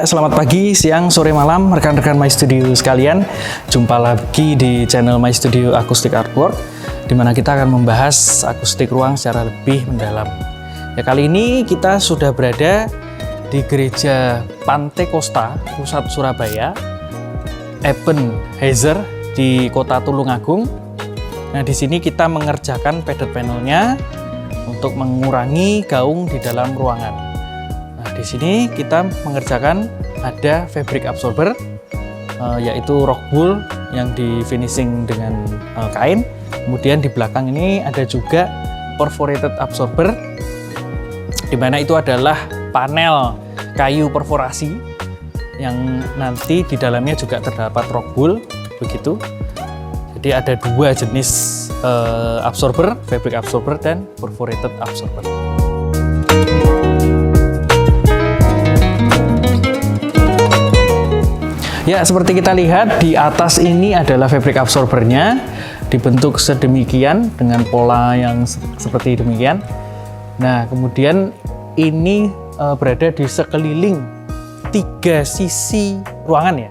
Ya, selamat pagi, siang, sore, malam, rekan-rekan My Studio sekalian. Jumpa lagi di channel My Studio Acoustic Artwork, di mana kita akan membahas akustik ruang secara lebih mendalam. Ya, kali ini kita sudah berada di Gereja Pantai Kosta, pusat Surabaya, Ebenezer di Kota Tulungagung. Nah, di sini kita mengerjakan padded panelnya untuk mengurangi gaung di dalam ruangan. Nah, di sini kita mengerjakan ada fabric absorber, yaitu rock wool yang di finishing dengan kain. Kemudian di belakang ini ada juga perforated absorber, di mana itu adalah panel kayu perforasi yang nanti di dalamnya juga terdapat rock wool, begitu. Jadi ada dua jenis absorber, fabric absorber dan perforated absorber. Ya, seperti kita lihat di atas ini adalah fabric absorbernya, dibentuk sedemikian dengan pola yang seperti demikian. Nah, kemudian ini berada di sekeliling 3 sisi ruangan, ya,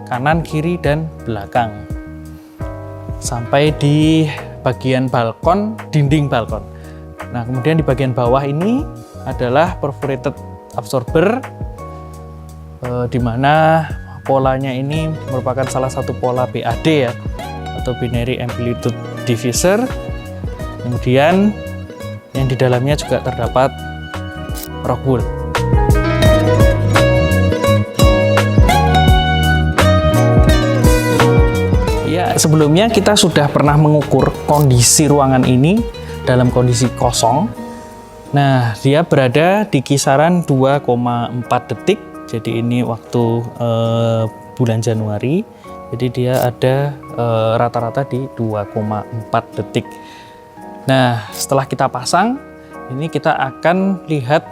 kanan, kiri, dan belakang, sampai di bagian balkon, dinding balkon. Nah, kemudian di bagian bawah ini adalah perforated absorber, di mana polanya ini merupakan salah satu pola BAD, ya, atau binary amplitude diffuser. Kemudian yang di dalamnya juga terdapat rock wool. Ya, sebelumnya kita sudah pernah mengukur kondisi ruangan ini dalam kondisi kosong. Nah, dia berada di kisaran 2,4 detik. Jadi ini waktu bulan Januari. Jadi dia ada rata-rata di 2,4 detik. Nah, setelah kita pasang, ini kita akan lihat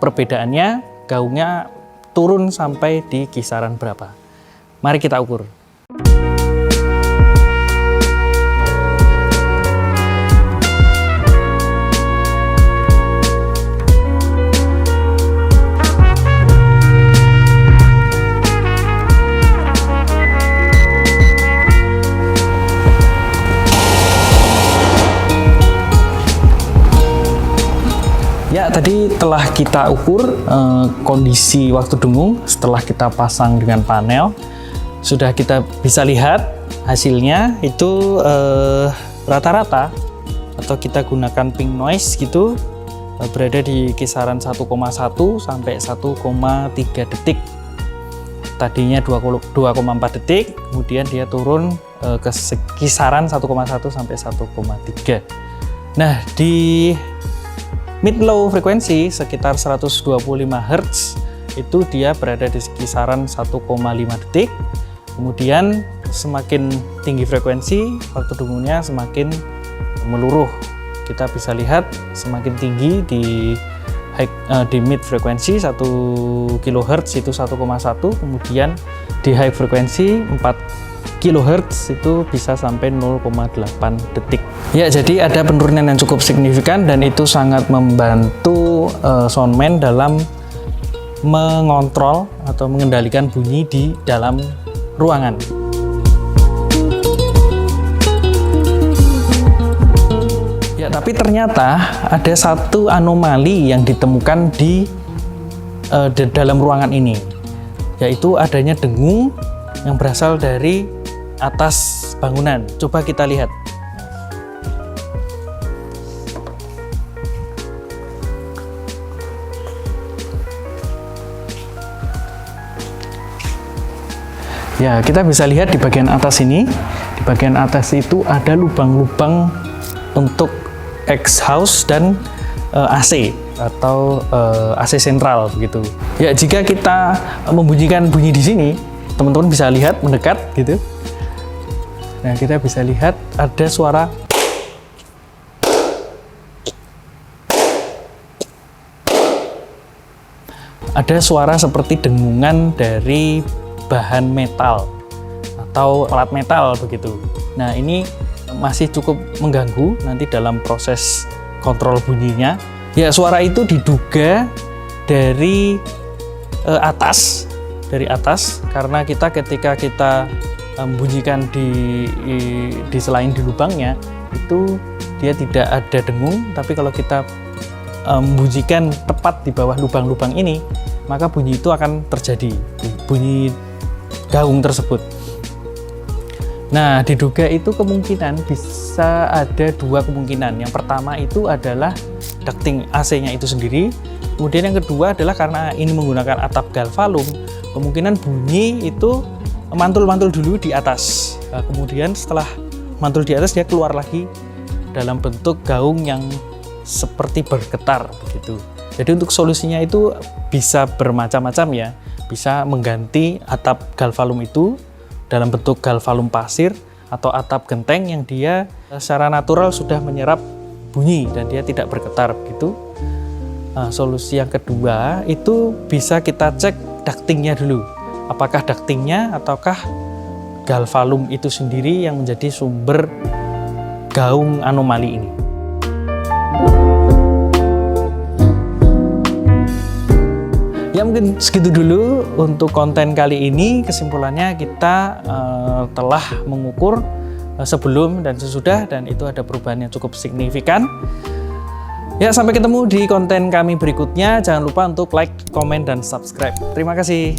perbedaannya, gaungnya turun sampai di kisaran berapa. Mari kita ukur. Ya, tadi telah kita ukur kondisi waktu dengung setelah kita pasang dengan panel. Sudah kita bisa lihat hasilnya itu rata-rata, atau kita gunakan pink noise gitu, berada di kisaran 1,1 sampai 1,3 detik. Tadinya 2,4 detik, kemudian dia turun ke kisaran 1,1 sampai 1,3. Nah, di mid-low frekuensi sekitar 125 Hz itu dia berada di kisaran 1,5 detik. Kemudian semakin tinggi frekuensi, waktu dengungnya semakin meluruh. Kita bisa lihat semakin tinggi di mid frekuensi 1 kHz itu 1,1, kemudian di high frekuensi 4 kHz itu bisa sampai 0,8 detik. Ya, jadi ada penurunan yang cukup signifikan, dan itu sangat membantu soundman dalam mengontrol atau mengendalikan bunyi di dalam ruangan. Ya, tapi ternyata ada satu anomali yang ditemukan di dalam ruangan ini, yaitu adanya dengung yang berasal dari atas bangunan. Coba kita lihat. Ya, kita bisa lihat di bagian atas ini. Di bagian atas itu ada lubang-lubang untuk exhaust dan AC atau AC sentral begitu. Ya, jika kita membunyikan bunyi di sini, teman-teman bisa lihat mendekat gitu. Nah, kita bisa lihat ada suara seperti dengungan dari bahan metal atau alat metal begitu. Nah, ini masih cukup mengganggu nanti dalam proses kontrol bunyinya. Ya, suara itu diduga dari atas dari atas, karena ketika kita bunyikan di selain di lubangnya itu dia tidak ada dengung, tapi kalau kita bunyikan tepat di bawah lubang-lubang ini, maka bunyi itu akan terjadi, bunyi gaung tersebut. Nah, diduga itu kemungkinan bisa ada dua kemungkinan. Yang pertama itu adalah ducting AC-nya itu sendiri. Kemudian yang kedua adalah karena ini menggunakan atap galvalum, kemungkinan bunyi itu mantul-mantul dulu di atas. Nah, kemudian setelah mantul di atas dia keluar lagi dalam bentuk gaung yang seperti bergetar begitu. Jadi untuk solusinya itu bisa bermacam-macam ya. Bisa mengganti atap galvalum itu dalam bentuk galvalum pasir atau atap genteng yang dia secara natural sudah menyerap bunyi dan dia tidak bergetar begitu. Nah, solusi yang kedua itu bisa kita cek ductingnya dulu. Apakah ductingnya ataukah galvalum itu sendiri yang menjadi sumber gaung anomali ini. Ya mungkin segitu dulu untuk konten kali ini. Kesimpulannya kita telah mengukur sebelum dan sesudah, dan itu ada perubahan yang cukup signifikan. Ya, sampai ketemu di konten kami berikutnya. Jangan lupa untuk like, komen, dan subscribe. Terima kasih.